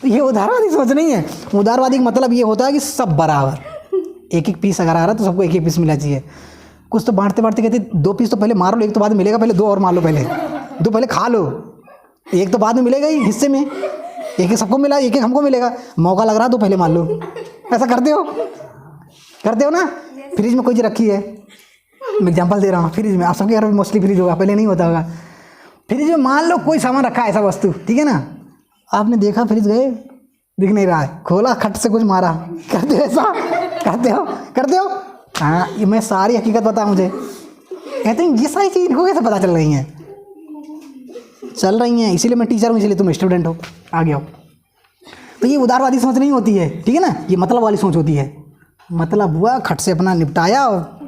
तो ये उदारवादी सोच नहीं है। उदारवादी का मतलब ये होता है कि सब बराबर, एक एक पीस अगर आ रहा है तो सबको एक एक पीस मिलना चाहिए। कुछ तो बांटते बांटते कहते 2 पीस तो पहले मार लो, एक तो बाद में मिलेगा, पहले 2 और मार लो, पहले 2 पहले खा लो, एक तो बाद में मिलेगा ही हिस्से में, एक एक सबको मिला, एक एक हमको मिलेगा, मौका लग रहा है तो पहले मार लो। ऐसा करते हो ना? फ्रिज में कोई चीज़ रखी है, मैं एग्जांपल दे रहा हूँ, फ्रिज में, आप सबके घर में मोस्टली फ्रिज होगा, पहले नहीं होता होगा। फ्रिज में मान लो कोई सामान रखा है, ऐसा वस्तु, ठीक है ना, आपने देखा फ्रिज गए, दिख नहीं रहा है, खोला, खट से कुछ मारा, करते हो ऐसा? करते हो? हाँ, ये मैं सारी हकीकत पता मुझे। कहते हैं ये सारी चीज़ इनको कैसे पता चल रही हैं? इसीलिए मैं टीचर हूँ, इसीलिए तुम स्टूडेंट हो, आगे आओ। तो ये उदारवादी सोच नहीं होती है, ठीक है ना, ये मतलब वाली सोच होती है। मतलब हुआ, खट से अपना निपटाया, और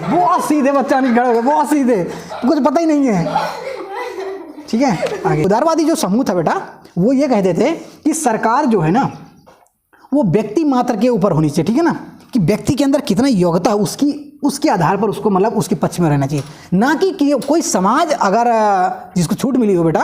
बहुत सीधे बच्चा नहीं खड़े हो गए, बहुत सीधे, कुछ पता ही नहीं है, ठीक है। आगे उदारवादी जो समूह था बेटा, वो ये कहते थे कि सरकार जो है ना, वो व्यक्ति मात्र के ऊपर होनी चाहिए, ठीक है ना, कि व्यक्ति के अंदर कितना योग्यता है उसके आधार पर उसको मतलब उसके पक्ष में रहना चाहिए, ना कि कोई समाज अगर जिसको छूट मिली हो बेटा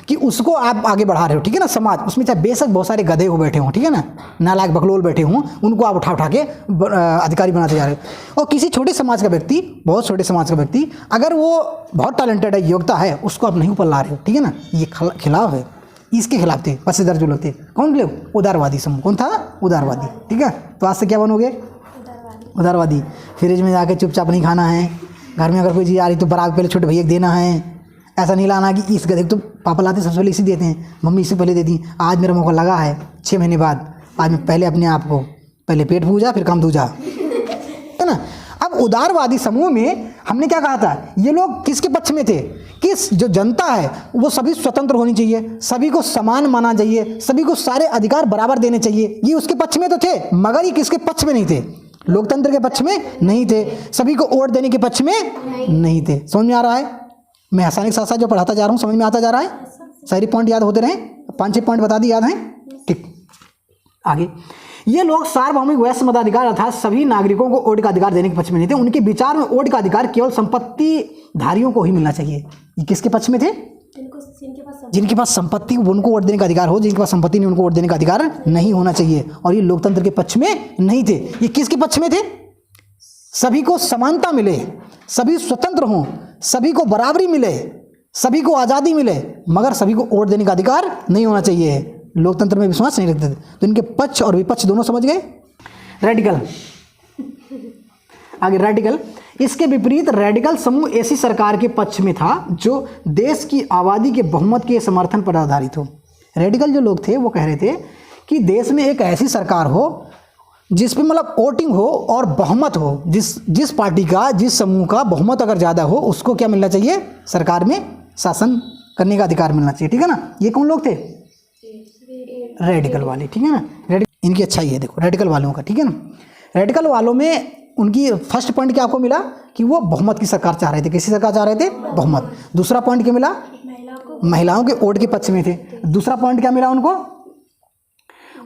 कि उसको आप आगे बढ़ा रहे हो, ठीक है ना। समाज उसमें चाहे बेशक बहुत सारे गधे हो बैठे हों, ठीक है ना, नालायक बकलोल बैठे हों, उनको आप उठा के अधिकारी बनाते जा रहे हो। और किसी छोटे समाज का व्यक्ति, बहुत छोटे समाज का व्यक्ति, अगर वो बहुत टैलेंटेड है, योग्यता है, उसको आप नहीं ऊपर ला रहे हो, ठीक है ना, ये खिलाफ है। इसके खिलाफ थे पक्षधर जो लोग थे, कौन लोग? उदारवादी समूह। कौन था? उदारवादी, ठीक है। तो आज से क्या बनोगे? उदारवादी। फ्रिज में जाके चुपचाप नहीं खाना है, घर में अगर कोई चीज़ आ रही तो बराबर पहले छोटे भैया देना है। ऐसा नहीं लाना कि इस गधे तो पापा लाते सबसे पहले इसी देते हैं, मम्मी इससे पहले देती, आज मेरा मौका लगा है 6 महीने बाद, आज मैं पहले अपने आप को, पहले पेट पूजा फिर काम दूजा, है ना। अब उदारवादी समूह में हमने क्या कहा था, ये लोग किसके पक्ष में थे? किस जो जनता है वो सभी स्वतंत्र होनी चाहिए, सभी को समान माना चाहिए, सभी को सारे अधिकार बराबर देने चाहिए, ये उसके पक्ष में तो थे, मगर ये किसके पक्ष में नहीं थे? लोकतंत्र के पक्ष में नहीं थे, सभी को वोट देने के पक्ष में नहीं थे। समझ में आ रहा है? मैं आसानी के साथ साथ जो पढ़ाता जा रहा हूँ समझ में आता जा रहा है? सारी पॉइंट याद होते रहे, 5-6 पॉइंट बता दी, याद हैं? ठीक। आगे ये लोग सार्वभौमिक वैश्य मताधिकार अर्थात सभी नागरिकों को वोट का अधिकार देने के पक्ष में नहीं थे। उनके विचार में वोट का अधिकार केवल संपत्तिधारियों को ही मिलना चाहिए। ये किसके पक्ष में थे? जिनके पास संपत्ति उनको वोट देने का अधिकार हो, जिनके पास संपत्ति नहीं उनको वोट देने का अधिकार नहीं होना चाहिए। और ये लोकतंत्र के पक्ष में नहीं थे। ये किसके पक्ष में थे? सभी को समानता मिले, सभी स्वतंत्र हों, सभी को बराबरी मिले, सभी को आज़ादी मिले, मगर सभी को वोट देने का अधिकार नहीं होना चाहिए। लोकतंत्र में विश्वास नहीं रखते थे। तो इनके पक्ष और विपक्ष दोनों समझ गए। रेडिकल, आगे रेडिकल, इसके विपरीत रेडिकल समूह ऐसी सरकार के पक्ष में था जो देश की आबादी के बहुमत के समर्थन पर आधारित हो। रेडिकल जो लोग थे वो कह रहे थे कि देश में एक ऐसी सरकार हो जिसपे मतलब वोटिंग हो और बहुमत हो, जिस पार्टी का, जिस समूह का बहुमत अगर ज़्यादा हो उसको क्या मिलना चाहिए? सरकार में शासन करने का अधिकार मिलना चाहिए। ठीक है ना। ये कौन लोग थे? रेडिकल वाले। ठीक है ना। इनकी अच्छाई है देखो रेडिकल वालों का। ठीक है ना। रेडिकल वालों में उनकी फर्स्ट पॉइंट क्या आपको मिला कि वो बहुमत की सरकार चाह रहे थे। किसी सरकार चाह रहे थे? बहुमत। दूसरा पॉइंट क्या मिला? महिलाओं के वोट के पक्ष में थे। दूसरा पॉइंट क्या मिला उनको?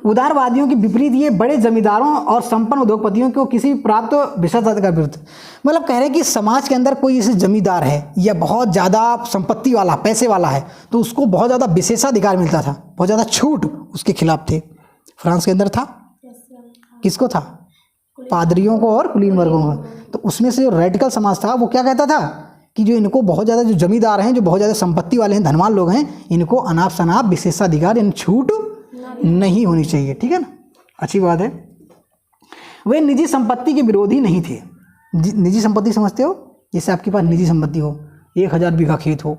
उदारवादियों के विपरीत ये बड़े जमींदारों और संपन्न उद्योगपतियों को किसी प्राप्त विशेषाधिकार विरुद्ध, मतलब कह रहे हैं कि समाज के अंदर कोई जैसे जमींदार है या बहुत ज़्यादा संपत्ति वाला, पैसे वाला है, तो उसको बहुत ज़्यादा विशेषाधिकार मिलता था, बहुत ज़्यादा छूट उसके खिलाफ थे। फ्रांस के अंदर था, किसको था? पादरियों को और कुलीन वर्गों को। तो उसमें से जो रेडिकल समाज था वो क्या कहता था कि जो इनको बहुत ज़्यादा, जो जमींदार हैं, जो बहुत ज़्यादा संपत्ति वाले हैं, धनवान लोग हैं, इनको अनाप शनाप विशेषाधिकार, इन छूट नहीं होनी चाहिए। ठीक है ना। अच्छी बात है। वे निजी संपत्ति के विरोधी नहीं थे। निजी संपत्ति समझते हो, जैसे आपके पास निजी संपत्ति हो, 1000 बीघा खेत हो,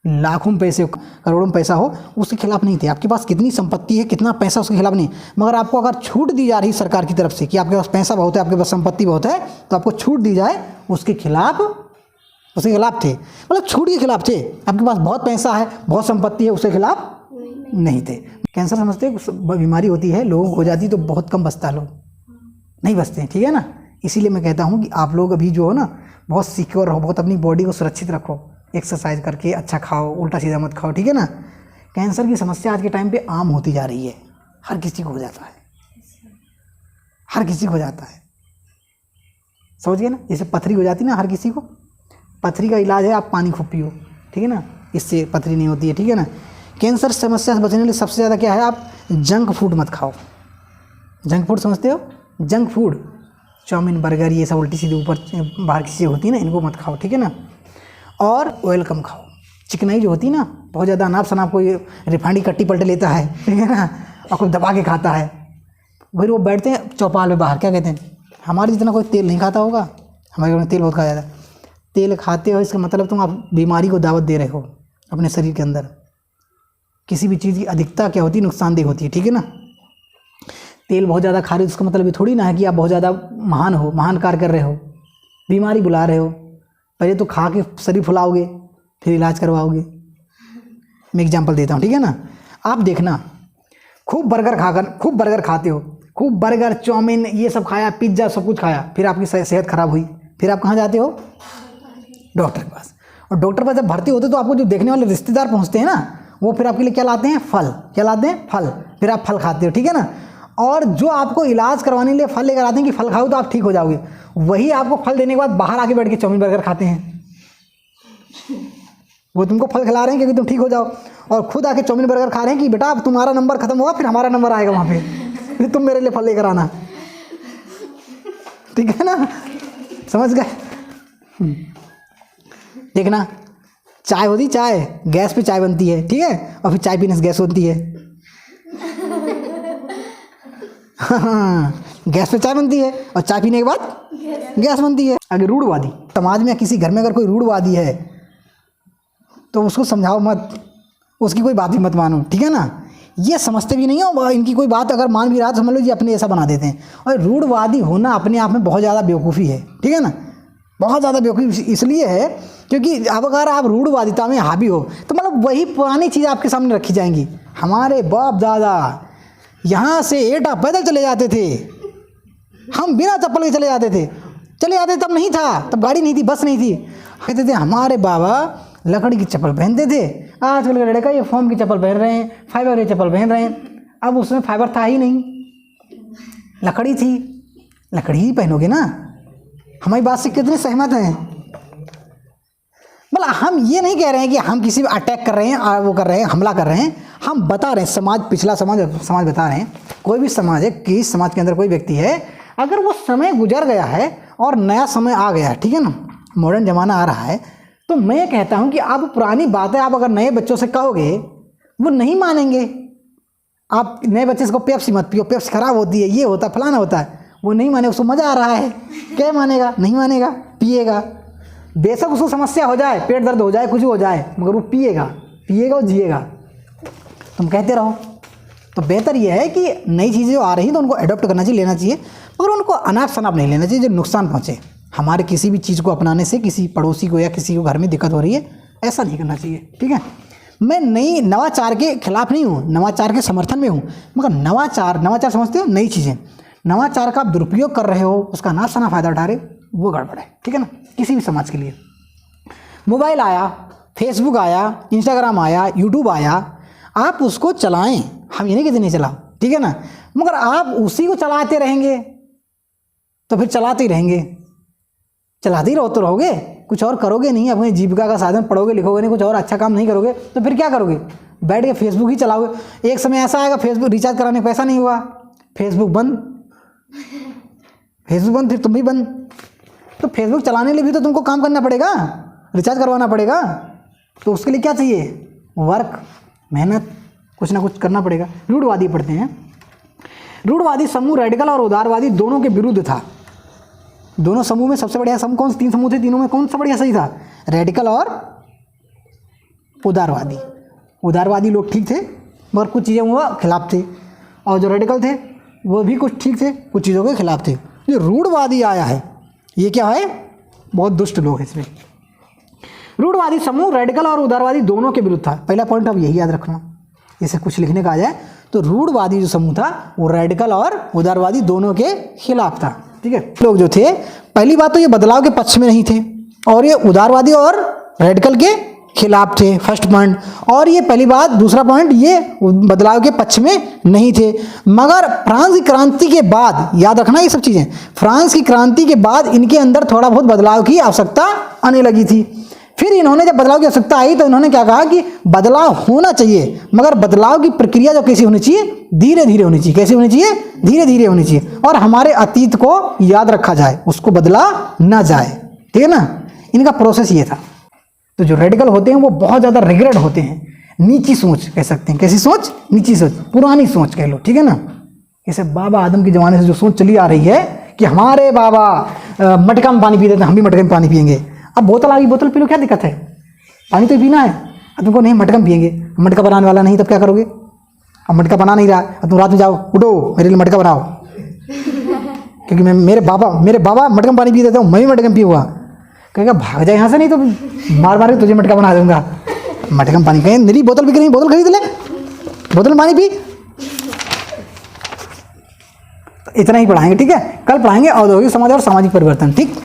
लाखों में पैसे, करोड़ों में पैसा हो, उसके खिलाफ नहीं थे। आपके पास कितनी संपत्ति है, कितना पैसा, उसके खिलाफ नहीं। मगर आपको अगर छूट दी जा रही सरकार की तरफ से कि आपके पास पैसा बहुत है, आपके पास संपत्ति बहुत है, तो आपको छूट दी जाए, उसके खिलाफ थे। मतलब छूट के खिलाफ थे। आपके पास बहुत पैसा है, बहुत संपत्ति है, उसके खिलाफ नहीं थे। कैंसर समझते हो, बीमारी होती है, लोगों को हो जाती है तो बहुत कम बचता, लोग नहीं बचते हैं, ठीक है ना। इसीलिए मैं कहता हूँ कि आप लोग अभी जो हो ना, बहुत सिक्योर रहो, बहुत अपनी बॉडी को सुरक्षित रखो, एक्सरसाइज करके अच्छा खाओ, उल्टा सीधा मत खाओ, ठीक है ना। कैंसर की समस्या आज के टाइम पे आम होती जा रही है, हर किसी को हो जाता है, हर किसी को हो जाता है, समझ गए ना। जैसे पथरी हो जाती है ना हर किसी को, पथरी का इलाज है आप पानी खूब पियो, ठीक है ना, इससे पथरी नहीं होती है, ठीक है ना। कैंसर समस्या से बचने के लिए सबसे ज़्यादा क्या है, आप जंक फूड मत खाओ। जंक फूड समझते हो, जंक फूड, चाउमीन, बर्गर, ये सब उल्टी सीधी ऊपर बाहर की चीज़ें होती है ना, इनको मत खाओ, ठीक है ना। और ऑयल कम खाओ। चिकनाई जो होती है ना, बहुत ज़्यादा अनाप शनाप कोई रिफाइंड की कट्टी पलटे लेता है, ठीक है ना, और कोई दबा के खाता है, फिर वो बैठते हैं चौपाल में बाहर, क्या कहते हैं, हमारे जितना कोई तेल नहीं खाता होगा, हमारे घर में तेल बहुत खाया जाता है। तेल खाते हो इसका मतलब तुम आप बीमारी को दावत दे रहे हो अपने शरीर के अंदर। किसी भी चीज़ की अधिकता क्या होती है, नुकसानदेह होती है, ठीक है ना। तेल बहुत ज़्यादा खा रहे हो उसका मतलब ये थोड़ी ना है कि आप बहुत ज़्यादा महान हो, महान कार्य कर रहे हो, बीमारी बुला रहे हो। पहले तो खा के शरीर फुलाओगे, फिर इलाज करवाओगे। मैं एग्जांपल देता हूँ, ठीक है ना। आप देखना, खूब बर्गर खाते हो, खूब बर्गर, चाउमीन, ये सब खाया, पिज्ज़ा, सब कुछ खाया, फिर आपकी सेहत खराब हुई, फिर आप कहाँ जाते हो, डॉक्टर के पास। और डॉक्टर के पास जब भर्ती होते तो आपको जो देखने वाले रिश्तेदार पहुँचते हैं ना, वो फिर आपके लिए क्या लाते हैं, फल। क्या लाते हैं, फल। फिर आप फल खाते हो, ठीक है ना। और जो आपको इलाज करवाने के लिए फल लेकर आते हैं कि फल खाओ तो आप ठीक हो जाओगे, वही आपको फल देने के बाद बाहर आके बैठ के चाउमीन बर्गर खाते हैं। वो तुमको फल खिला रहे हैं क्योंकि तुम ठीक हो जाओ, और खुद आके चाउमीन बर्गर खा रहे हैं कि बेटा अब तुम्हारा नंबर खत्म होगा, फिर हमारा नंबर आएगा वहाँ पे, फिर तुम मेरे लिए फल लेकर आना, ठीक है ना। समझ गए। देखना, चाय होती, चाय गैस पे चाय बनती है, ठीक है, और फिर चाय पीने से गैस होती है। हाँ, गैस पे चाय बनती है और चाय पीने के बाद गैस बनती है। अगर रूढ़वादी समाज में, किसी घर में अगर कोई रूढ़वादी है तो उसको समझाओ मत, उसकी कोई बात भी मत मानो, ठीक है ना। ये समझते भी नहीं हो, इनकी कोई बात अगर मान भी रहा तो समझ लो ये अपने ऐसा बना देते हैं। और रूढ़वादी होना अपने आप में बहुत ज़्यादा बेवकूफ़ी है, ठीक है ना। बहुत ज़्यादा बेवकूफ़ी इसलिए है क्योंकि अब अगर आप रूढ़वादिता में हावी हो तो मतलब वही पुरानी चीज़ आपके सामने रखी जाएंगी। हमारे बाप दादा यहाँ से एटा पैदल चले जाते थे, हम बिना चप्पल के चले जाते थे, तब नहीं था, तब गाड़ी नहीं थी, बस नहीं थी। कहते थे हमारे बाबा लकड़ी की चप्पल पहनते थे, आजकल के लड़का ये फोम की चप्पल पहन रहे हैं, फाइबर की चप्पल पहन रहे हैं। अब उसमें फाइबर था ही नहीं, लकड़ी थी, लकड़ी ही पहनोगे ना। हमारी बात से कितने सहमत हैं। मतलब हम ये नहीं कह रहे हैं कि हम किसी पर अटैक कर रहे हैं, वो कर रहे हैं, हमला कर रहे हैं, हम बता रहे हैं समाज, पिछला समाज बता रहे हैं। कोई भी समाज है, किस समाज के अंदर कोई व्यक्ति है, अगर वो समय गुजर गया है और नया समय आ गया है, ठीक है ना, मॉडर्न ज़माना आ रहा है, तो मैं कहता हूँ कि आप पुरानी बातें आप अगर नए बच्चों से कहोगे वो नहीं मानेंगे। आप नए बच्चे को पेप्सी मत पियो, पेप्सी खराब होती है, ये होता है, फलाना होता है, वो नहीं माने, उसको मज़ा आ रहा है, क्या मानेगा, नहीं मानेगा, पिएगा। बेशक उसको समस्या हो जाए, पेट दर्द हो जाए, कुछ हो जाए, मगर वो पिएगा और जिएगा। तुम कहते रहो। तो बेहतर यह है कि नई चीज़ें जो आ रही हैं तो उनको अडॉप्ट करना चाहिए, लेना चाहिए, मगर उनको अनाप शनाप नहीं लेना चाहिए जो नुकसान पहुँचे। हमारे किसी भी चीज़ को अपनाने से किसी पड़ोसी को या किसी को घर में दिक्कत हो रही है, ऐसा नहीं करना चाहिए, ठीक है। मैं नई नवाचार के खिलाफ नहीं हूँ, नवाचार के समर्थन में हूँ, मगर नवाचार समझते हो, नई चीज़ें, नवाचार का आप दुरुपयोग कर रहे हो, उसका ना सना फ़ायदा उठा रहे, वो गड़बड़ है, ठीक है ना। किसी भी समाज के लिए मोबाइल आया, फेसबुक आया, इंस्टाग्राम आया, यूट्यूब आया, आप उसको चलाएं, हम ये नहीं कहते नहीं चलाओ, ठीक है ना, मगर आप उसी को चलाते रहेंगे तो फिर चलाते ही रहेंगे, चलाते ही तो रहोगे, कुछ और करोगे नहीं, अपनी जीविका का साधन पढ़ोगे लिखोगे नहीं, कुछ और अच्छा काम नहीं करोगे, तो फिर क्या करोगे, बैठ के फेसबुक ही चलाओगे। एक समय ऐसा आएगा फेसबुक रिचार्ज कराने का पैसा नहीं हुआ, फेसबुक बंद, फिर तुम भी बंद। तो फेसबुक चलाने के लिए भी तो तुमको काम करना पड़ेगा, रिचार्ज करवाना पड़ेगा, तो उसके लिए क्या चाहिए, वर्क, मेहनत, कुछ ना कुछ करना पड़ेगा। रूढ़वादी पढ़ते हैं। रूढ़वादी समूह रेडिकल और उदारवादी दोनों के विरुद्ध था। दोनों समूह में सबसे बढ़िया समूह कौन, 3 समूह थे, तीनों में कौन सा बढ़िया सही था? रेडिकल और उदारवादी। उदारवादी लोग ठीक थे मगर कुछ चीज़ें वो खिलाफ थे, और जो रेडिकल थे वो भी कुछ ठीक थे, कुछ चीज़ों के खिलाफ थे। जो रूढ़वादी आया है ये क्या है? बहुत दुष्ट लोग हैं इसमें। रूढ़वादी समूह रेडिकल और उदारवादी दोनों के विरुद्ध था। पहला पॉइंट अब यही याद रखना, जैसे कुछ लिखने का आ जाए तो रूढ़वादी जो समूह था वो रेडिकल और उदारवादी दोनों के खिलाफ था। ठीक है, लोग जो थे पहली बात तो ये बदलाव के पक्ष में नहीं थे, और ये उदारवादी और रेडिकल के खिलाफ थे, फर्स्ट पॉइंट। और ये पहली बात, दूसरा पॉइंट, ये बदलाव के पक्ष में नहीं थे। मगर फ्रांस की क्रांति के बाद, याद रखना ये सब चीज़ें, फ्रांस की क्रांति के बाद इनके अंदर थोड़ा बहुत बदलाव की आवश्यकता आने लगी थी। फिर इन्होंने जब बदलाव की आवश्यकता आई तो इन्होंने क्या कहा कि बदलाव होना चाहिए, मगर बदलाव की प्रक्रिया जो कैसी होनी चाहिए? धीरे धीरे होनी चाहिए। कैसे होनी चाहिए? धीरे धीरे होनी चाहिए, और हमारे अतीत को याद रखा जाए, उसको बदला ना जाए। ठीक है ना, इनका प्रोसेस ये था। तो जो रेडिकल होते हैं वो बहुत ज़्यादा रिग्रेट होते हैं, नीची सोच कह सकते हैं। कैसी सोच? नीची सोच, पुरानी सोच कह लो। ठीक है ना, जैसे बाबा आदम के ज़माने से जो सोच चली आ रही है कि हमारे बाबा मटका में पानी पीते थे, हम भी मटके में पानी पियेंगे। अब बोतल आ गई, बोतल पी लो, क्या दिक्कत है? पानी तो पीना है। अब तुमको नहीं मटका में पियेंगे, मटका बनाने वाला नहीं, तब क्या करोगे? अब मटका बना नहीं रहा, अब तुम रात में जाओ, उठो मेरे लिए मटका बनाओ, क्योंकि मेरे बाबा मटका में पानी पीते थे, मैं भी मटका में पीऊँगा। कहेगा भाग जाए यहाँ से, नहीं तो मार मार के तुझे मटका बना दूंगा। मटका में पानी, कहें मेरी बोतल बिक रही, बोतल खरीद ले, बोतल में पानी पी। तो इतना ही पढ़ाएंगे। ठीक है, कल पढ़ाएंगे औद्योगिक समाज और सामाजिक परिवर्तन। ठीक।